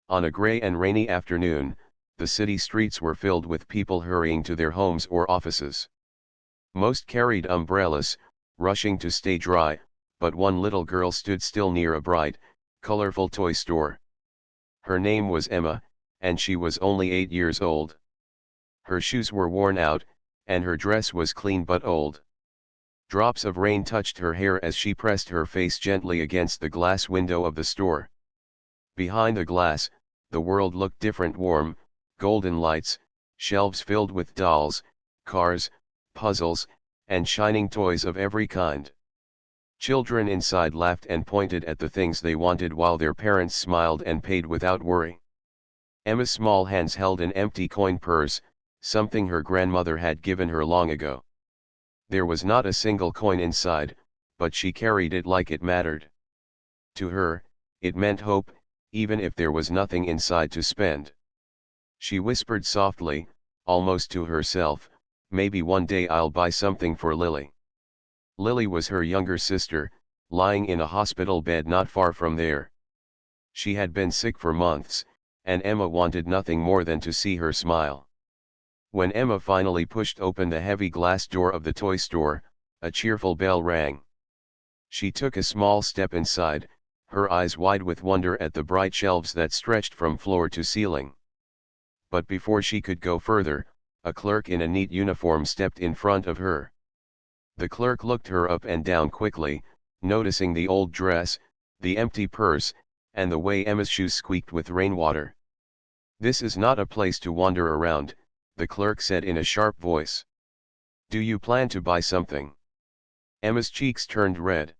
On a gray and rainy afternoon, the city streets were filled with people hurrying to their homes or offices. Most carried umbrellas, rushing to stay dry, but one little girl stood still near a bright, colorful toy store. Her name was Emma, and she was only 8 years old. Her shoes were worn out, and her dress was clean but old. Drops of rain touched her hair as she pressed her face gently against the glass window of the store. Behind the glass, the world looked different: warm, golden lights, shelves filled with dolls, cars, puzzles, and shining toys of every kind. Children inside laughed and pointed at the things they wanted while their parents smiled and paid without worry. Emma's small hands held an empty coin purse, something her grandmother had given her long ago. There was not a single coin inside, but she carried it like it mattered. To her, it meant hope, even if there was nothing inside to spend. She whispered softly, almost to herself, "Maybe one day I'll buy something for Lily." Lily was her younger sister, lying in a hospital bed not far from there. She had been sick for months, and Emma wanted nothing more than to see her smile. When Emma finally pushed open the heavy glass door of the toy store, a cheerful bell rang. She took a small step inside, her eyes wide with wonder at the bright shelves that stretched from floor to ceiling. But before she could go further, a clerk in a neat uniform stepped in front of her. The clerk looked her up and down quickly, noticing the old dress, the empty purse, and the way Emma's shoes squeaked with rainwater. "This is not a place to wander around," the clerk said in a sharp voice. "Do you plan to buy something?" Emma's cheeks turned red.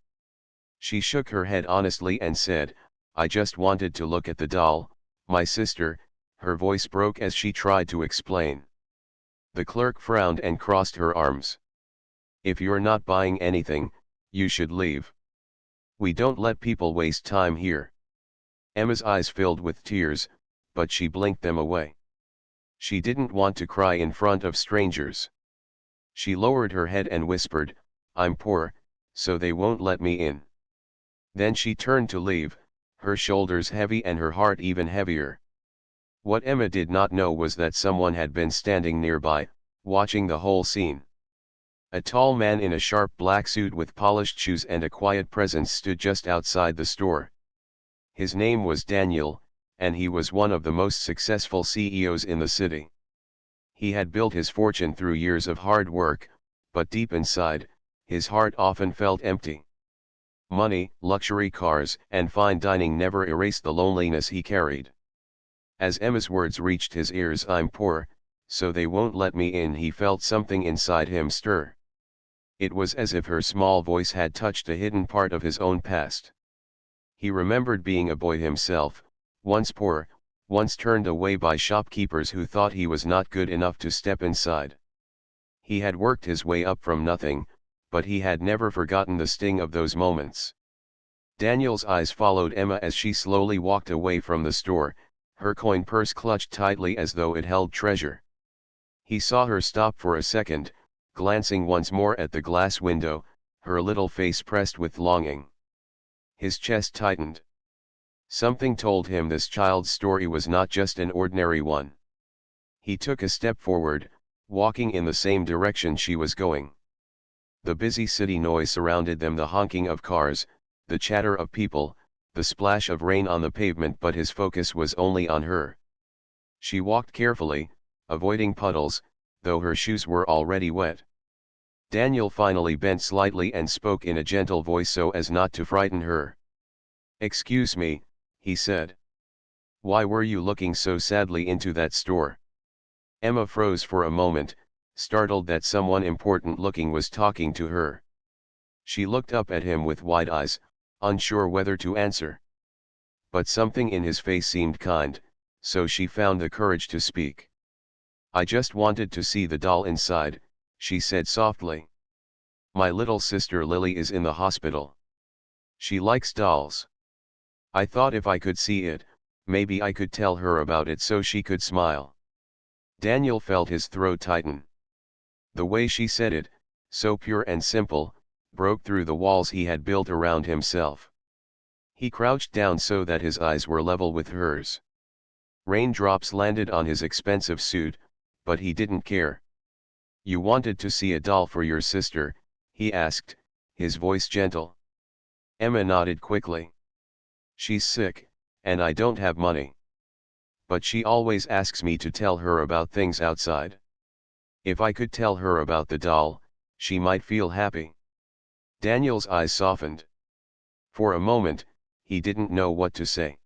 She shook her head honestly and said, "I just wanted to look at the doll, my sister." Her voice broke as she tried to explain. The clerk frowned and crossed her arms. "If you're not buying anything, you should leave. We don't let people waste time here." Emma's eyes filled with tears, but she blinked them away. She didn't want to cry in front of strangers. She lowered her head and whispered, "I'm poor, so they won't let me in." Then she turned to leave, her shoulders heavy and her heart even heavier. What Emma did not know was that someone had been standing nearby, watching the whole scene. A tall man in a sharp black suit with polished shoes and a quiet presence stood just outside the store. His name was Daniel, and he was one of the most successful CEOs in the city. He had built his fortune through years of hard work, but deep inside, his heart often felt empty. Money, luxury cars, and fine dining never erased the loneliness he carried. As Emma's words reached his ears, "I'm poor, so they won't let me in," he felt something inside him stir. It was as if her small voice had touched a hidden part of his own past. He remembered being a boy himself, once poor, once turned away by shopkeepers who thought he was not good enough to step inside. He had worked his way up from nothing, but he had never forgotten the sting of those moments. Daniel's eyes followed Emma as she slowly walked away from the store, her coin purse clutched tightly as though it held treasure. He saw her stop for a second, glancing once more at the glass window, her little face pressed with longing. His chest tightened. Something told him this child's story was not just an ordinary one. He took a step forward, walking in the same direction she was going. The busy city noise surrounded them, the honking of cars, the chatter of people, the splash of rain on the pavement, but his focus was only on her. She walked carefully, avoiding puddles, though her shoes were already wet. Daniel finally bent slightly and spoke in a gentle voice so as not to frighten her. "Excuse me," he said. "Why were you looking so sadly into that store?" Emma froze for a moment, startled that someone important looking was talking to her. She looked up at him with wide eyes, unsure whether to answer. But something in his face seemed kind, so she found the courage to speak. "I just wanted to see the doll inside," she said softly. "My little sister Lily is in the hospital. She likes dolls. I thought if I could see it, maybe I could tell her about it so she could smile." Daniel felt his throat tighten. The way she said it, so pure and simple, broke through the walls he had built around himself. He crouched down so that his eyes were level with hers. Raindrops landed on his expensive suit, but he didn't care. "You wanted to see a doll for your sister?" he asked, his voice gentle. Emma nodded quickly. "She's sick, and I don't have money. But she always asks me to tell her about things outside. If I could tell her about the doll, she might feel happy." Daniel's eyes softened. For a moment, he didn't know what to say.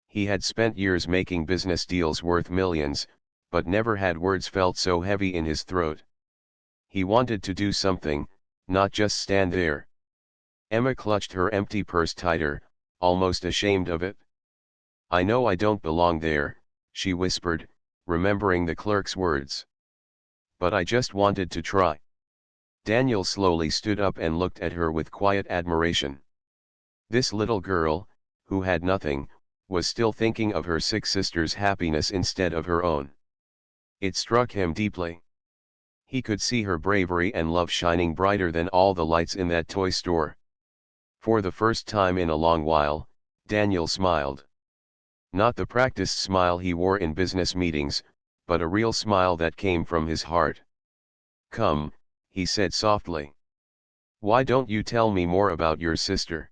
He had spent years making business deals worth millions, but never had words felt so heavy in his throat. He wanted to do something, not just stand there. Emma clutched her empty purse tighter, almost ashamed of it. "I know I don't belong there," she whispered, remembering the clerk's words. "But I just wanted to try." Daniel slowly stood up and looked at her with quiet admiration. This little girl, who had nothing, was still thinking of her sick sister's happiness instead of her own. It struck him deeply. He could see her bravery and love shining brighter than all the lights in that toy store. For the first time in a long while, Daniel smiled. Not the practiced smile he wore in business meetings, but a real smile that came from his heart. "Come," he said softly. "Why don't you tell me more about your sister?"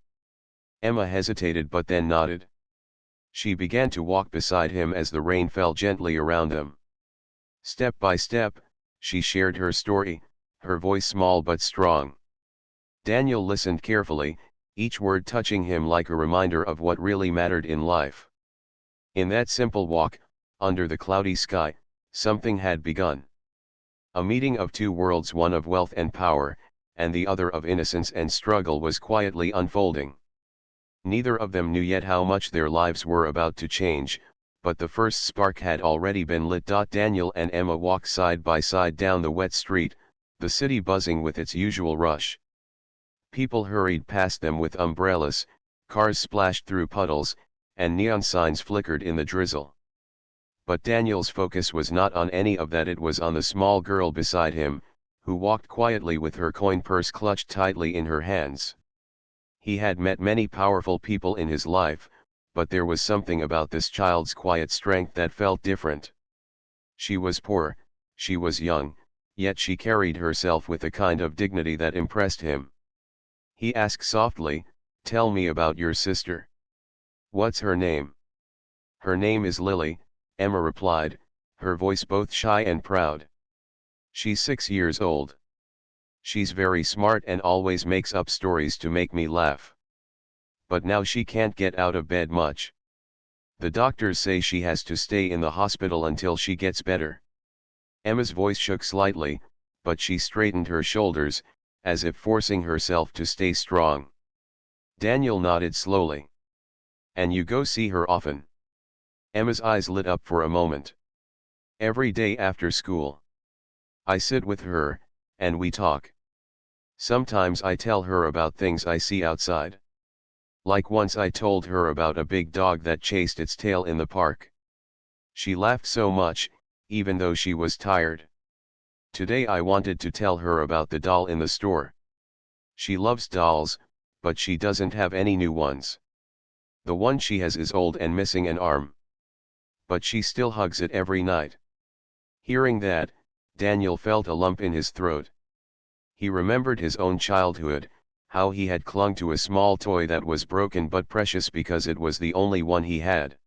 Emma hesitated but then nodded. She began to walk beside him as the rain fell gently around them. Step by step, she shared her story, her voice small but strong. Daniel listened carefully, each word touching him like a reminder of what really mattered in life. In that simple walk, under the cloudy sky, something had begun. A meeting of two worlds, one of wealth and power, and the other of innocence and struggle, was quietly unfolding. Neither of them knew yet how much their lives were about to change, but the first spark had already been lit. Daniel and Emma walked side by side down the wet street, the city buzzing with its usual rush. People hurried past them with umbrellas, cars splashed through puddles, and neon signs flickered in the drizzle. But Daniel's focus was not on any of that. It was on the small girl beside him, who walked quietly with her coin purse clutched tightly in her hands. He had met many powerful people in his life, but there was something about this child's quiet strength that felt different. She was poor, she was young, yet she carried herself with a kind of dignity that impressed him. He asked softly, "Tell me about your sister. What's her name?" "Her name is Lily," Emma replied, her voice both shy and proud. "She's 6 years old. She's very smart and always makes up stories to make me laugh. But now she can't get out of bed much. The doctors say she has to stay in the hospital until she gets better." Emma's voice shook slightly, but she straightened her shoulders, as if forcing herself to stay strong. Daniel nodded slowly. "And you go see her often?" Emma's eyes lit up for a moment. "Every day after school. I sit with her, and we talk. Sometimes I tell her about things I see outside. Like once I told her about a big dog that chased its tail in the park. She laughed so much, even though she was tired. Today I wanted to tell her about the doll in the store. She loves dolls, but she doesn't have any new ones. The one she has is old and missing an arm. But she still hugs it every night." Hearing that, Daniel felt a lump in his throat. He remembered his own childhood, how he had clung to a small toy that was broken but precious because it was the only one he had.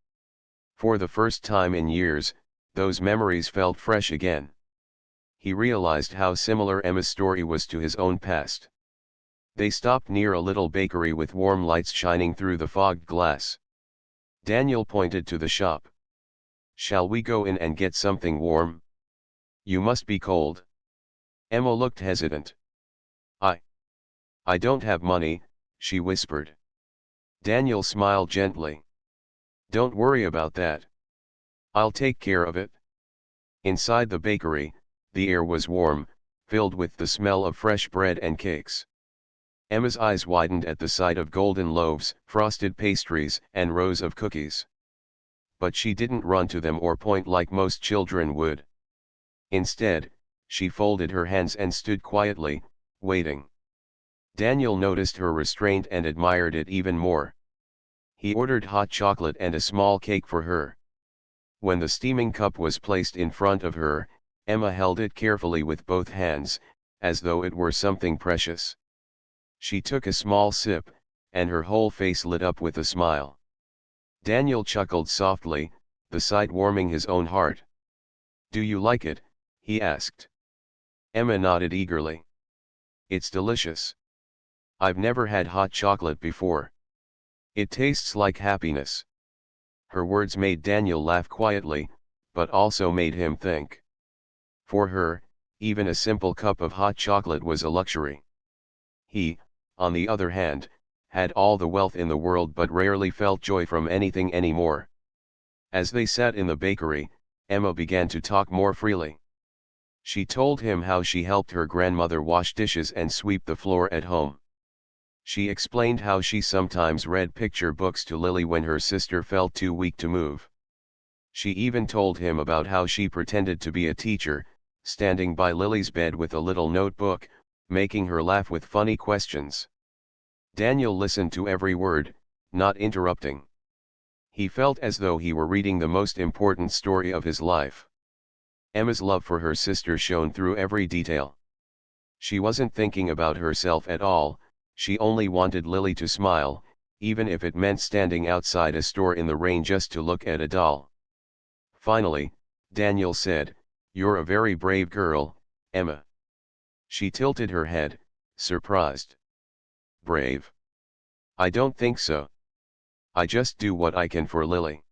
For the first time in years, those memories felt fresh again. He realized how similar Emma's story was to his own past. They stopped near a little bakery with warm lights shining through the fogged glass. Daniel pointed to the shop. "Shall we go in and get something warm? You must be cold." Emma looked hesitant. I I don't have money," she whispered. Daniel smiled gently. "Don't worry about that. I'll take care of it." Inside the bakery, the air was warm, filled with the smell of fresh bread and cakes. Emma's eyes widened at the sight of golden loaves, frosted pastries, and rows of cookies. But she didn't run to them or point like most children would. Instead, she folded her hands and stood quietly, waiting. Daniel noticed her restraint and admired it even more. He ordered hot chocolate and a small cake for her. When the steaming cup was placed in front of her, Emma held it carefully with both hands, as though it were something precious. She took a small sip, and her whole face lit up with a smile. Daniel chuckled softly, the sight warming his own heart. "Do you like it?" he asked. Emma nodded eagerly. "It's delicious. I've never had hot chocolate before. It tastes like happiness." Her words made Daniel laugh quietly, but also made him think. For her, even a simple cup of hot chocolate was a luxury. He, on the other hand, had all the wealth in the world but rarely felt joy from anything anymore. As they sat in the bakery, Emma began to talk more freely. She told him how she helped her grandmother wash dishes and sweep the floor at home. She explained how she sometimes read picture books to Lily when her sister felt too weak to move. She even told him about how she pretended to be a teacher, standing by Lily's bed with a little notebook, making her laugh with funny questions. Daniel listened to every word, not interrupting. He felt as though he were reading the most important story of his life. Emma's love for her sister shone through every detail. She wasn't thinking about herself at all, she only wanted Lily to smile, even if it meant standing outside a store in the rain just to look at a doll. Finally, Daniel said, "You're a very brave girl, Emma." She tilted her head, surprised. "Brave? I don't think so. I just do what I can for Lily.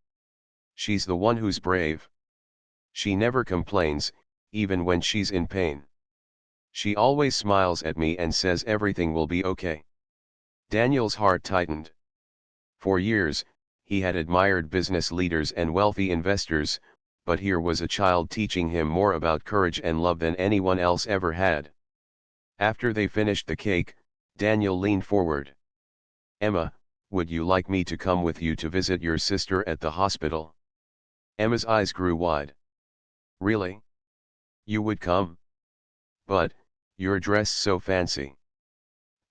She's the one who's brave. She never complains, even when she's in pain. She always smiles at me and says everything will be okay." Daniel's heart tightened. For years, he had admired business leaders and wealthy investors, but here was a child teaching him more about courage and love than anyone else ever had. After they finished the cake, Daniel leaned forward. "Emma, would you like me to come with you to visit your sister at the hospital?" Emma's eyes grew wide. "Really? You would come? But, you're dressed so fancy.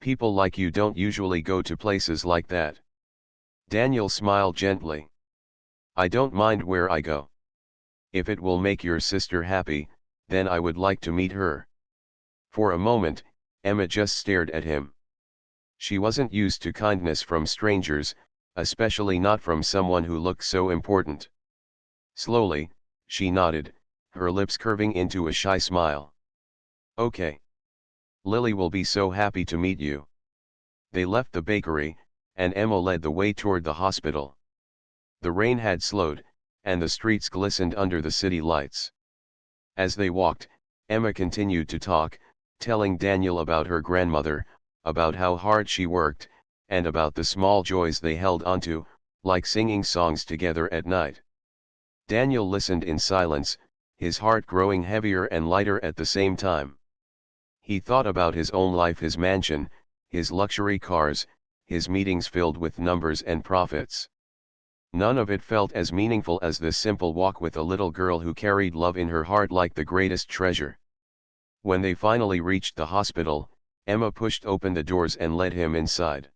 People like you don't usually go to places like that." Daniel smiled gently. "I don't mind where I go. If it will make your sister happy, then I would like to meet her." For a moment, Emma just stared at him. She wasn't used to kindness from strangers, especially not from someone who looked so important. Slowly, she nodded, her lips curving into a shy smile. "Okay. Lily will be so happy to meet you." They left the bakery, and Emma led the way toward the hospital. The rain had slowed, and the streets glistened under the city lights. As they walked, Emma continued to talk, telling Daniel about her grandmother, about how hard she worked, and about the small joys they held onto, like singing songs together at night. Daniel listened in silence, his heart growing heavier and lighter at the same time. He thought about his own life, his mansion, his luxury cars, his meetings filled with numbers and profits. None of it felt as meaningful as this simple walk with a little girl who carried love in her heart like the greatest treasure. When they finally reached the hospital, Emma pushed open the doors and led him inside.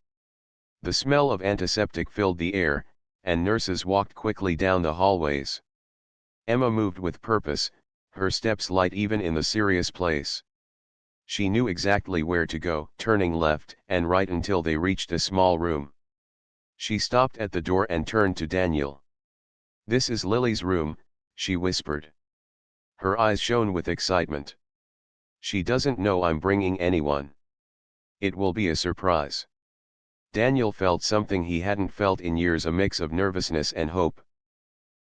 The smell of antiseptic filled the air, and nurses walked quickly down the hallways. Emma moved with purpose, her steps light even in the serious place. She knew exactly where to go, turning left and right until they reached a small room. She stopped at the door and turned to Daniel. "This is Lily's room," she whispered. Her eyes shone with excitement. "She doesn't know I'm bringing anyone. It will be a surprise." Daniel felt something he hadn't felt in years, a mix of nervousness and hope.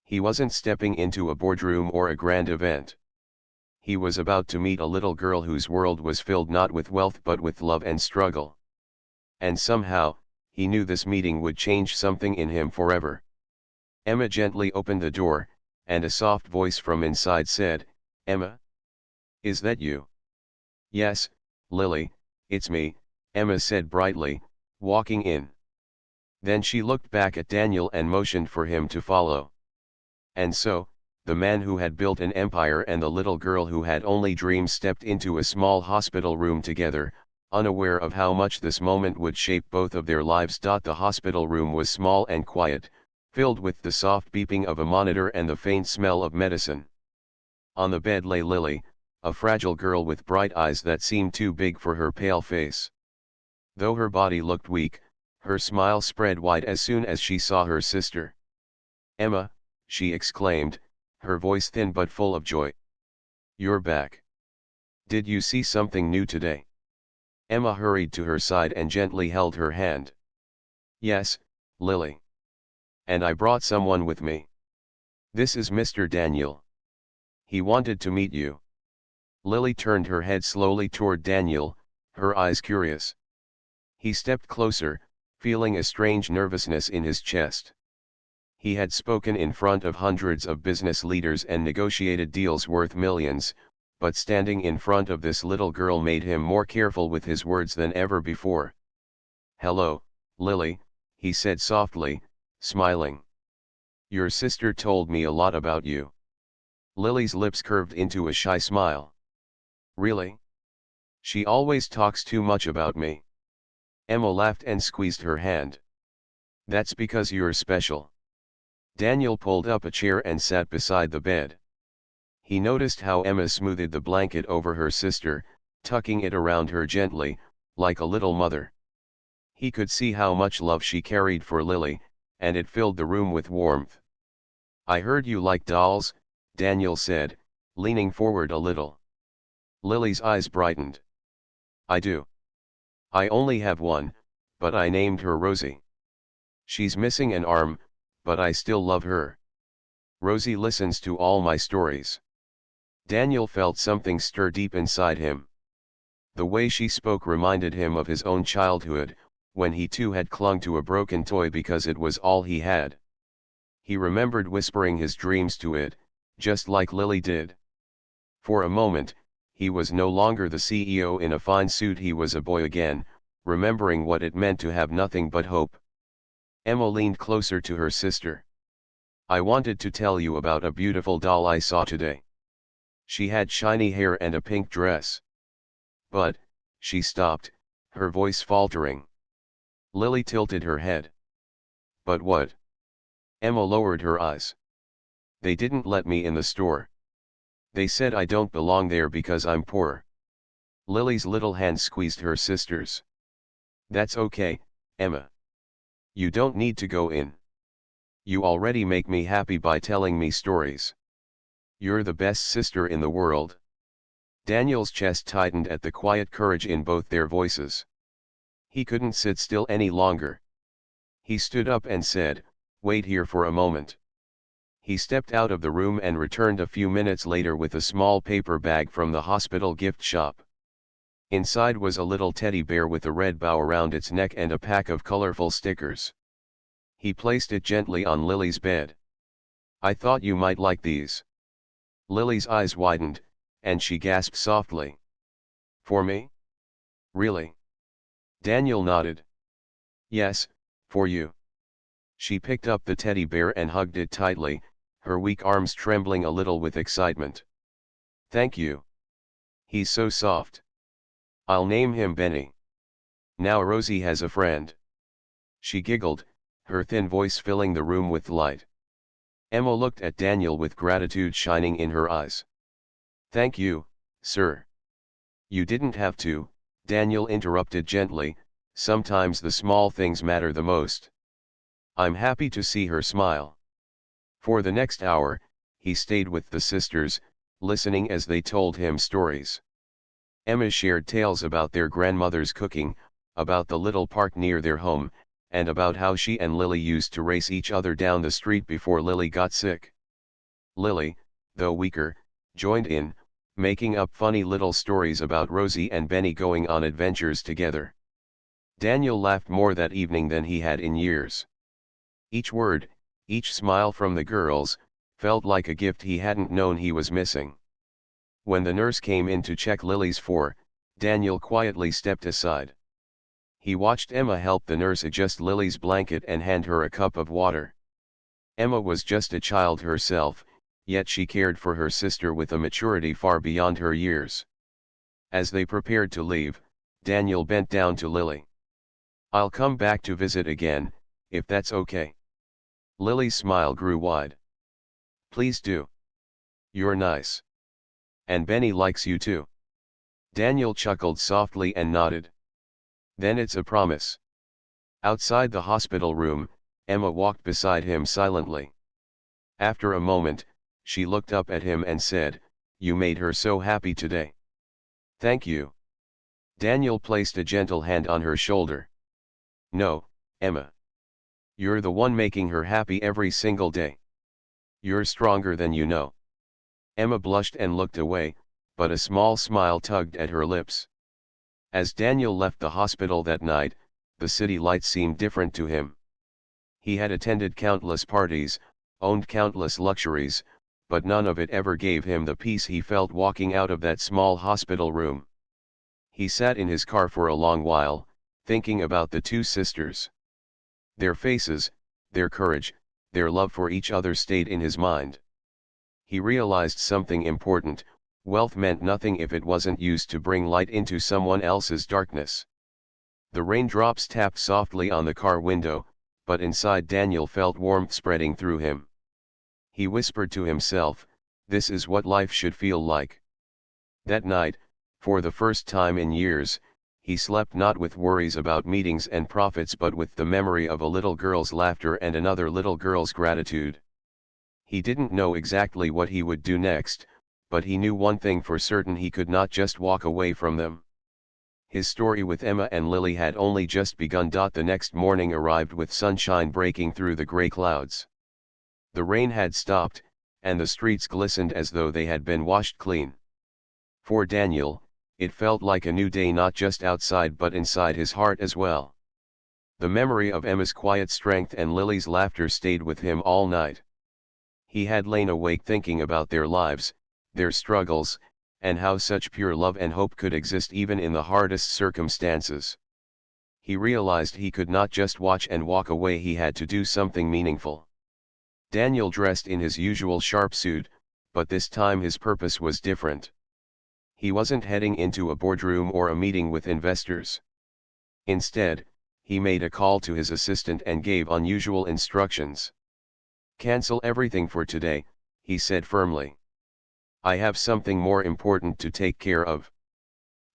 He wasn't stepping into a boardroom or a grand event. He was about to meet a little girl whose world was filled not with wealth but with love and struggle. And somehow, he knew this meeting would change something in him forever. Emma gently opened the door, and a soft voice from inside said, "Emma? Is that you?" "Yes, Lily, it's me," Emma said brightly, walking in. Then she looked back at Daniel and motioned for him to follow. And so, the man who had built an empire and the little girl who had only dreams stepped into a small hospital room together, unaware of how much this moment would shape both of their lives. The hospital room was small and quiet, filled with the soft beeping of a monitor and the faint smell of medicine. On the bed lay Lily, a fragile girl with bright eyes that seemed too big for her pale face. Though her body looked weak, her smile spread wide as soon as she saw her sister. "Emma," she exclaimed, her voice thin but full of joy. "You're back. Did you see something new today?" Emma hurried to her side and gently held her hand. "Yes, Lily. And I brought someone with me. This is Mr. Daniel. He wanted to meet you." Lily turned her head slowly toward Daniel, her eyes curious. He stepped closer, feeling a strange nervousness in his chest. He had spoken in front of hundreds of business leaders and negotiated deals worth millions, but standing in front of this little girl made him more careful with his words than ever before. "Hello, Lily," he said softly, smiling. "Your sister told me a lot about you." Lily's lips curved into a shy smile. "Really? She always talks too much about me." Emma laughed and squeezed her hand. "That's because you're special." Daniel pulled up a chair and sat beside the bed. He noticed how Emma smoothed the blanket over her sister, tucking it around her gently, like a little mother. He could see how much love she carried for Lily, and it filled the room with warmth. "I heard you like dolls," Daniel said, leaning forward a little. Lily's eyes brightened. "I do. I only have one, but I named her Rosie. She's missing an arm, but I still love her. Rosie listens to all my stories." Daniel felt something stir deep inside him. The way she spoke reminded him of his own childhood, when he too had clung to a broken toy because it was all he had. He remembered whispering his dreams to it, just like Lily did. For a moment, he was no longer the CEO in a fine suit, he was a boy again, remembering what it meant to have nothing but hope. Emma leaned closer to her sister. "I wanted to tell you about a beautiful doll I saw today. She had shiny hair and a pink dress." "But," she stopped, her voice faltering. Lily tilted her head. "But what?" Emma lowered her eyes. "They didn't let me in the store. They said I don't belong there because I'm poor." Lily's little hand squeezed her sister's. "That's okay, Emma. You don't need to go in. You already make me happy by telling me stories. You're the best sister in the world." Daniel's chest tightened at the quiet courage in both their voices. He couldn't sit still any longer. He stood up and said, "Wait here for a moment." He stepped out of the room and returned a few minutes later with a small paper bag from the hospital gift shop. Inside was a little teddy bear with a red bow around its neck and a pack of colorful stickers. He placed it gently on Lily's bed. "I thought you might like these." Lily's eyes widened, and she gasped softly. "For me? Really?" Daniel nodded. "Yes, for you." She picked up the teddy bear and hugged it tightly, her weak arms trembling a little with excitement. "Thank you. He's so soft. I'll name him Benny. Now Rosie has a friend." She giggled, her thin voice filling the room with light. Emma looked at Daniel with gratitude shining in her eyes. "Thank you, sir." "You didn't have to," Daniel interrupted gently, "sometimes the small things matter the most." "I'm happy to see her smile." For the next hour, he stayed with the sisters, listening as they told him stories. Emma shared tales about their grandmother's cooking, about the little park near their home, and about how she and Lily used to race each other down the street before Lily got sick. Lily, though weaker, joined in, making up funny little stories about Rosie and Benny going on adventures together. Daniel laughed more that evening than he had in years. Each word, each smile from the girls, felt like a gift he hadn't known he was missing. When the nurse came in to check Lily's for, Daniel quietly stepped aside. He watched Emma help the nurse adjust Lily's blanket and hand her a cup of water. Emma was just a child herself, yet she cared for her sister with a maturity far beyond her years. As they prepared to leave, Daniel bent down to Lily. "I'll come back to visit again, if that's okay." Lily's smile grew wide. Please do. You're nice. And Benny likes you too. Daniel chuckled softly and nodded. Then it's a promise. Outside the hospital room, Emma walked beside him silently. After a moment, she looked up at him and said, "You made her so happy today." "Thank you." Daniel placed a gentle hand on her shoulder. "No, Emma. You're the one making her happy every single day. You're stronger than you know." Emma blushed and looked away, but a small smile tugged at her lips. As Daniel left the hospital that night, the city lights seemed different to him. He had attended countless parties, owned countless luxuries, but none of it ever gave him the peace he felt walking out of that small hospital room. He sat in his car for a long while, thinking about the two sisters. Their faces, their courage, their love for each other stayed in his mind. He realized something important: wealth meant nothing if it wasn't used to bring light into someone else's darkness. The raindrops tapped softly on the car window, but inside Daniel felt warmth spreading through him. He whispered to himself, "This is what life should feel like." That night, for the first time in years, he slept not with worries about meetings and profits but with the memory of a little girl's laughter and another little girl's gratitude. He didn't know exactly what he would do next, but he knew one thing for certain: he could not just walk away from them. His story with Emma and Lily had only just begun. The next morning arrived with sunshine breaking through the gray clouds. The rain had stopped, and the streets glistened as though they had been washed clean. For Daniel, it felt like a new day, not just outside but inside his heart as well. The memory of Emma's quiet strength and Lily's laughter stayed with him all night. He had lain awake thinking about their lives, their struggles, and how such pure love and hope could exist even in the hardest circumstances. He realized he could not just watch and walk away, he had to do something meaningful. Daniel dressed in his usual sharp suit, but this time his purpose was different. He wasn't heading into a boardroom or a meeting with investors. Instead, he made a call to his assistant and gave unusual instructions. "Cancel everything for today," he said firmly. "I have something more important to take care of."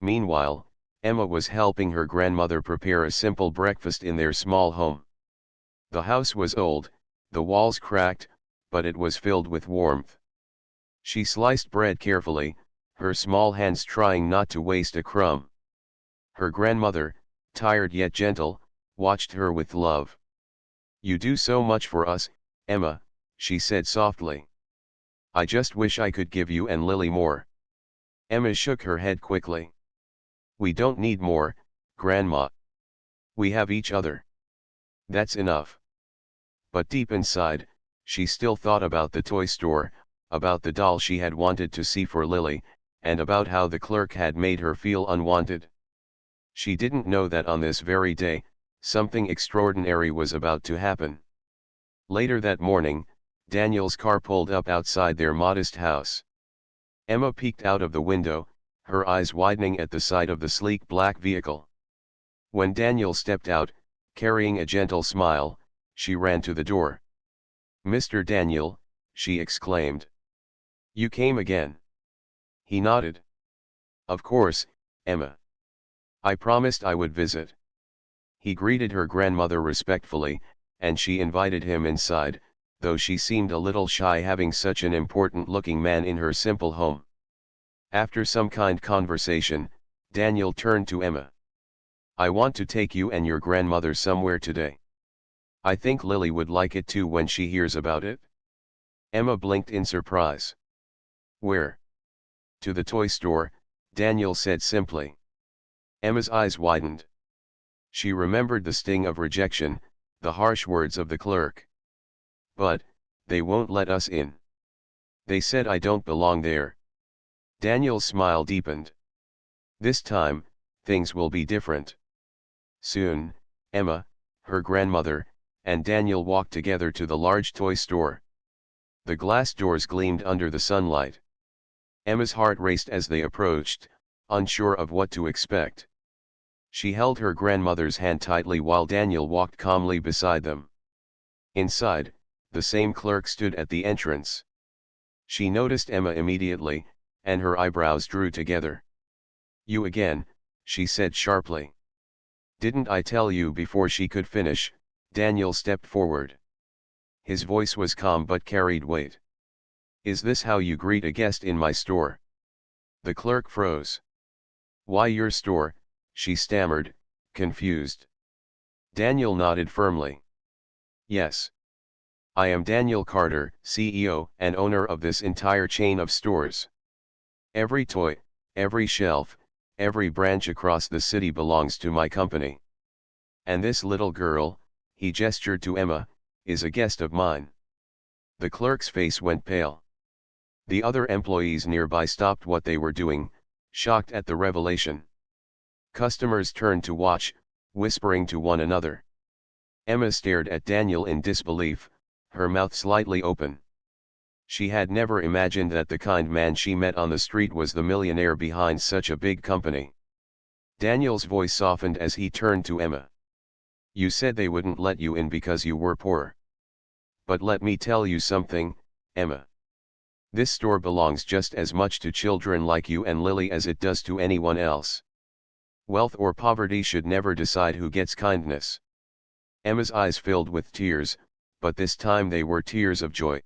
Meanwhile, Emma was helping her grandmother prepare a simple breakfast in their small home. The house was old, the walls cracked, but it was filled with warmth. She sliced bread carefully, her small hands trying not to waste a crumb. Her grandmother, tired yet gentle, watched her with love. "You do so much for us, Emma," she said softly. "I just wish I could give you and Lily more." Emma shook her head quickly. "We don't need more, Grandma. We have each other. That's enough." But deep inside, she still thought about the toy store, about the doll she had wanted to see for Lily, and about how the clerk had made her feel unwanted. She didn't know that on this very day, something extraordinary was about to happen. Later that morning, Daniel's car pulled up outside their modest house. Emma peeked out of the window, her eyes widening at the sight of the sleek black vehicle. When Daniel stepped out, carrying a gentle smile, she ran to the door. "Mr. Daniel," she exclaimed. "You came again." He nodded. "Of course, Emma. I promised I would visit." He greeted her grandmother respectfully, and she invited him inside, though she seemed a little shy having such an important-looking man in her simple home. After some kind conversation, Daniel turned to Emma. "I want to take you and your grandmother somewhere today. I think Lily would like it too when she hears about it." Emma blinked in surprise. "Where?" "To the toy store," Daniel said simply. Emma's eyes widened. She remembered the sting of rejection, the harsh words of the clerk. "But, they won't let us in. They said I don't belong there." Daniel's smile deepened. "This time, things will be different." Soon, Emma, her grandmother, and Daniel walked together to the large toy store. The glass doors gleamed under the sunlight. Emma's heart raced as they approached, unsure of what to expect. She held her grandmother's hand tightly while Daniel walked calmly beside them. Inside, the same clerk stood at the entrance. She noticed Emma immediately, and her eyebrows drew together. "You again," she said sharply. "Didn't I tell you?" Before she could finish, Daniel stepped forward. His voice was calm but carried weight. "Is this how you greet a guest in my store?" The clerk froze. "Why your store?" she stammered, confused. Daniel nodded firmly. "Yes. I am Daniel Carter, CEO and owner of this entire chain of stores. Every toy, every shelf, every branch across the city belongs to my company. And this little girl," he gestured to Emma, "is a guest of mine." The clerk's face went pale. The other employees nearby stopped what they were doing, shocked at the revelation. Customers turned to watch, whispering to one another. Emma stared at Daniel in disbelief, her mouth slightly open. She had never imagined that the kind man she met on the street was the millionaire behind such a big company. Daniel's voice softened as he turned to Emma. "You said they wouldn't let you in because you were poor. But let me tell you something, Emma. This store belongs just as much to children like you and Lily as it does to anyone else. Wealth or poverty should never decide who gets kindness." Emma's eyes filled with tears, but this time they were tears of joy.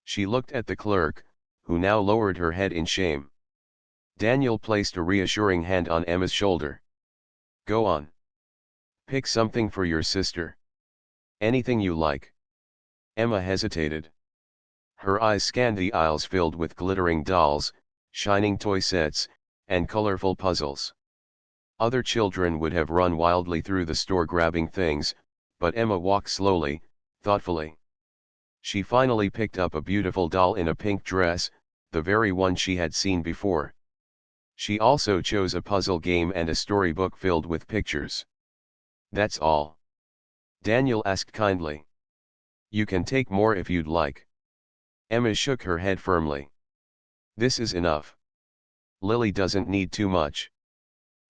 She looked at the clerk, who now lowered her head in shame. Daniel placed a reassuring hand on Emma's shoulder. "Go on. Pick something for your sister. Anything you like." Emma hesitated. Her eyes scanned the aisles filled with glittering dolls, shining toy sets, and colorful puzzles. Other children would have run wildly through the store grabbing things, but Emma walked slowly, thoughtfully. She finally picked up a beautiful doll in a pink dress, the very one she had seen before. She also chose a puzzle game and a storybook filled with pictures. "That's all?" Daniel asked kindly. "You can take more if you'd like." Emma shook her head firmly. "This is enough. Lily doesn't need too much.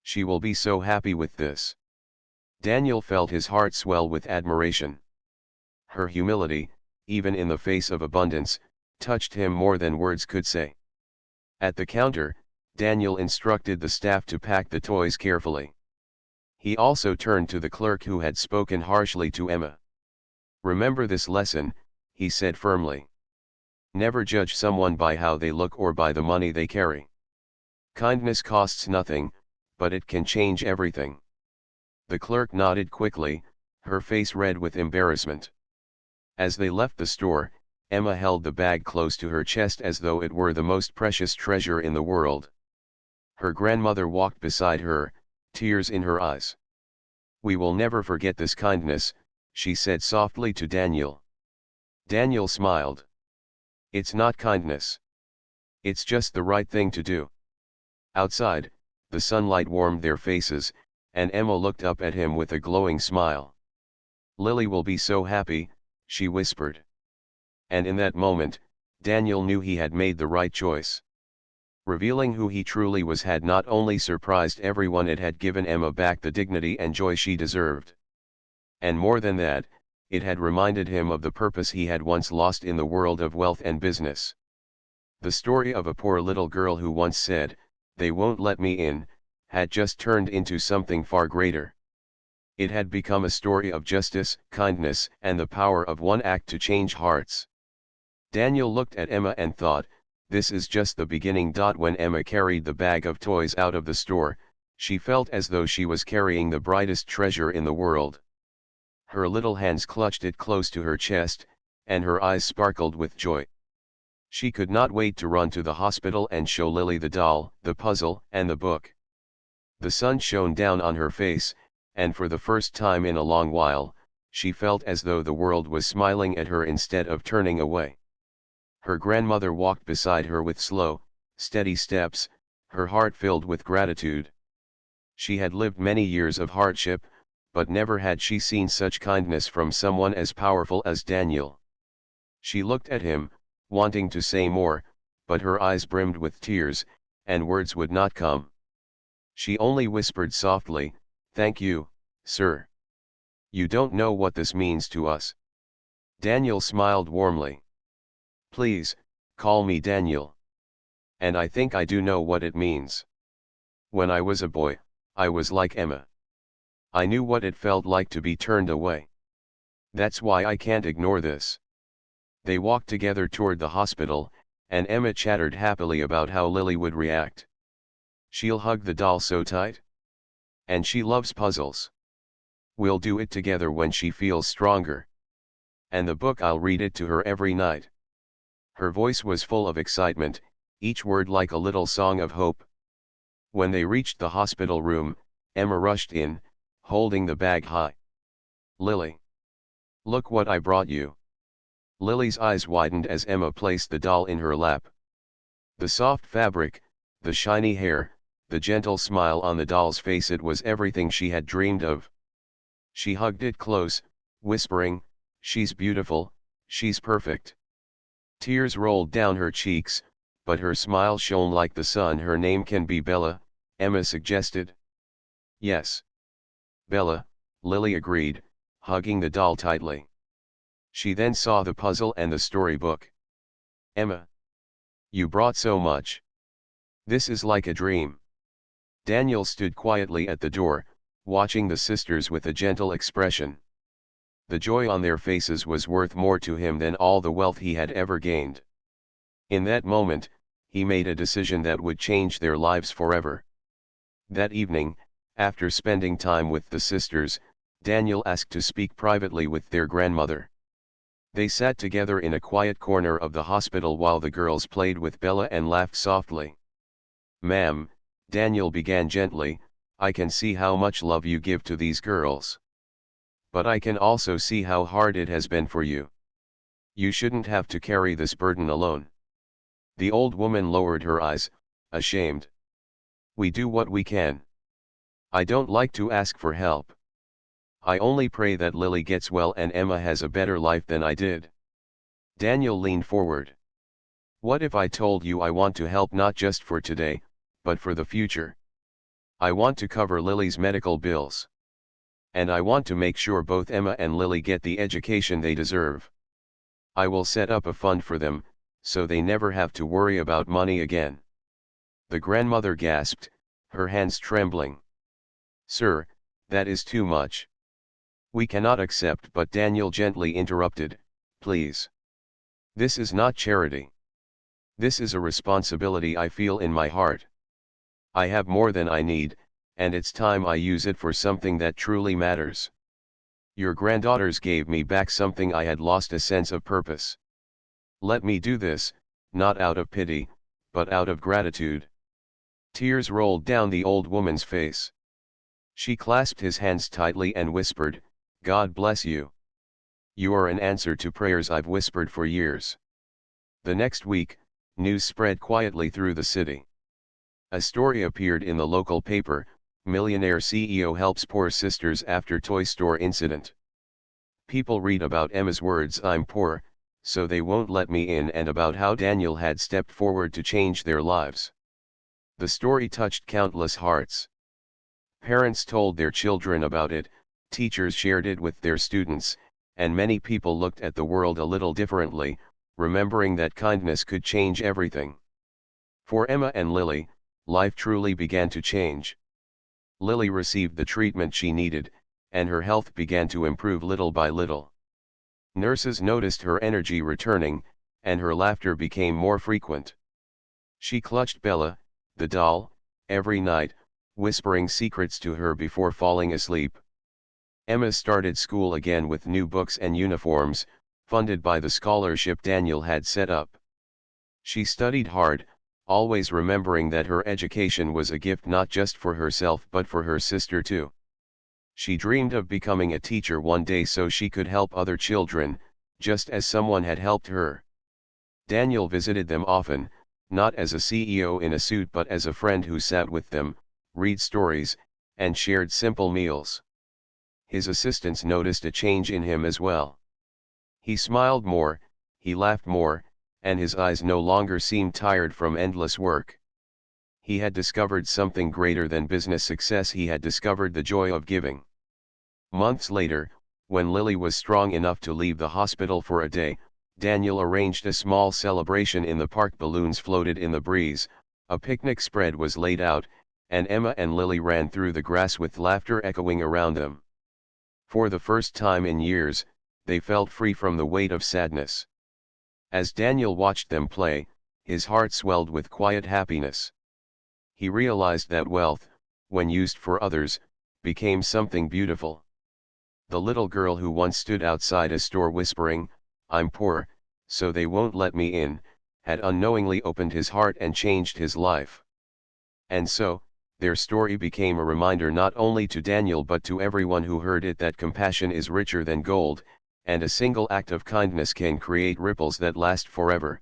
She will be so happy with this." Daniel felt his heart swell with admiration. Her humility, even in the face of abundance, touched him more than words could say. At the counter, Daniel instructed the staff to pack the toys carefully. He also turned to the clerk who had spoken harshly to Emma. "Remember this lesson," he said firmly. "Never judge someone by how they look or by the money they carry. Kindness costs nothing, but it can change everything." The clerk nodded quickly, her face red with embarrassment. As they left the store, Emma held the bag close to her chest as though it were the most precious treasure in the world. Her grandmother walked beside her, tears in her eyes. "We will never forget this kindness," she said softly to Daniel. Daniel smiled. "It's not kindness. It's just the right thing to do." Outside, the sunlight warmed their faces, and Emma looked up at him with a glowing smile. "Lily will be so happy," she whispered. And in that moment, Daniel knew he had made the right choice. Revealing who he truly was had not only surprised everyone, it had given Emma back the dignity and joy she deserved. And more than that, it had reminded him of the purpose he had once lost in the world of wealth and business. The story of a poor little girl who once said, "They won't let me in," had just turned into something far greater. It had become a story of justice, kindness, and the power of one act to change hearts. Daniel looked at Emma and thought, this is just the beginning. When Emma carried the bag of toys out of the store, she felt as though she was carrying the brightest treasure in the world. Her little hands clutched it close to her chest, and her eyes sparkled with joy. She could not wait to run to the hospital and show Lily the doll, the puzzle, and the book. The sun shone down on her face, and for the first time in a long while, she felt as though the world was smiling at her instead of turning away. Her grandmother walked beside her with slow, steady steps, her heart filled with gratitude. She had lived many years of hardship, but never had she seen such kindness from someone as powerful as Daniel. She looked at him, wanting to say more, but her eyes brimmed with tears, and words would not come. She only whispered softly, "Thank you, sir. You don't know what this means to us." Daniel smiled warmly. Please, call me Daniel. And I think I do know what it means. When I was a boy, I was like Emma. I knew what it felt like to be turned away. That's why I can't ignore this. They walked together toward the hospital, and Emma chattered happily about how Lily would react. She'll hug the doll so tight. And she loves puzzles. We'll do it together when she feels stronger. And the book, I'll read it to her every night. Her voice was full of excitement, each word like a little song of hope. When they reached the hospital room, Emma rushed in, holding the bag high. Lily. Look what I brought you. Lily's eyes widened as Emma placed the doll in her lap. The soft fabric, the shiny hair, the gentle smile on the doll's face, it was everything she had dreamed of. She hugged it close, whispering, "She's beautiful, she's perfect." Tears rolled down her cheeks, but her smile shone like the sun. Her name can be Bella, Emma suggested. Yes. Bella, Lily agreed, hugging the doll tightly. She then saw the puzzle and the storybook. Emma. You brought so much. This is like a dream. Daniel stood quietly at the door, watching the sisters with a gentle expression. The joy on their faces was worth more to him than all the wealth he had ever gained. In that moment, he made a decision that would change their lives forever. That evening, after spending time with the sisters, Daniel asked to speak privately with their grandmother. They sat together in a quiet corner of the hospital while the girls played with Bella and laughed softly. "Ma'am," Daniel began gently, "I can see how much love you give to these girls. But I can also see how hard it has been for you. You shouldn't have to carry this burden alone." The old woman lowered her eyes, ashamed. "We do what we can. I don't like to ask for help. I only pray that Lily gets well and Emma has a better life than I did." Daniel leaned forward. "What if I told you I want to help not just for today, but for the future? I want to cover Lily's medical bills. And I want to make sure both Emma and Lily get the education they deserve. I will set up a fund for them, so they never have to worry about money again." The grandmother gasped, her hands trembling. "Sir, that is too much. We cannot accept." But Daniel gently interrupted, "Please. This is not charity. This is a responsibility I feel in my heart. I have more than I need, and it's time I use it for something that truly matters. Your granddaughters gave me back something I had lost, a sense of purpose. Let me do this, not out of pity, but out of gratitude." Tears rolled down the old woman's face. She clasped his hands tightly and whispered, "God bless you. You are an answer to prayers I've whispered for years." The next week, news spread quietly through the city. A story appeared in the local paper: Millionaire CEO helps poor sisters after toy store incident. People read about Emma's words, "I'm poor, so they won't let me in," and about how Daniel had stepped forward to change their lives. The story touched countless hearts. Parents told their children about it, teachers shared it with their students, and many people looked at the world a little differently, remembering that kindness could change everything. For Emma and Lily, life truly began to change. Lily received the treatment she needed, and her health began to improve little by little. Nurses noticed her energy returning, and her laughter became more frequent. She clutched Bella, the doll, every night, whispering secrets to her before falling asleep. Emma started school again with new books and uniforms, funded by the scholarship Daniel had set up. She studied hard, always remembering that her education was a gift not just for herself but for her sister too. She dreamed of becoming a teacher one day so she could help other children, just as someone had helped her. Daniel visited them often, not as a CEO in a suit but as a friend who sat with them, read stories, and shared simple meals. His assistants noticed a change in him as well. He smiled more, he laughed more, and his eyes no longer seemed tired from endless work. He had discovered something greater than business success. He had discovered the joy of giving. Months later, When Lily was strong enough to leave the hospital for a day, Daniel arranged a small celebration in the park. Balloons floated in the breeze, a picnic spread was laid out, and Emma and Lily ran through the grass with laughter echoing around them. For the first time in years, they felt free from the weight of sadness. As Daniel watched them play, his heart swelled with quiet happiness. He realized that wealth, when used for others, became something beautiful. The little girl who once stood outside a store whispering, "I'm poor, so they won't let me in," had unknowingly opened his heart and changed his life. And so, their story became a reminder not only to Daniel but to everyone who heard it that compassion is richer than gold, and a single act of kindness can create ripples that last forever.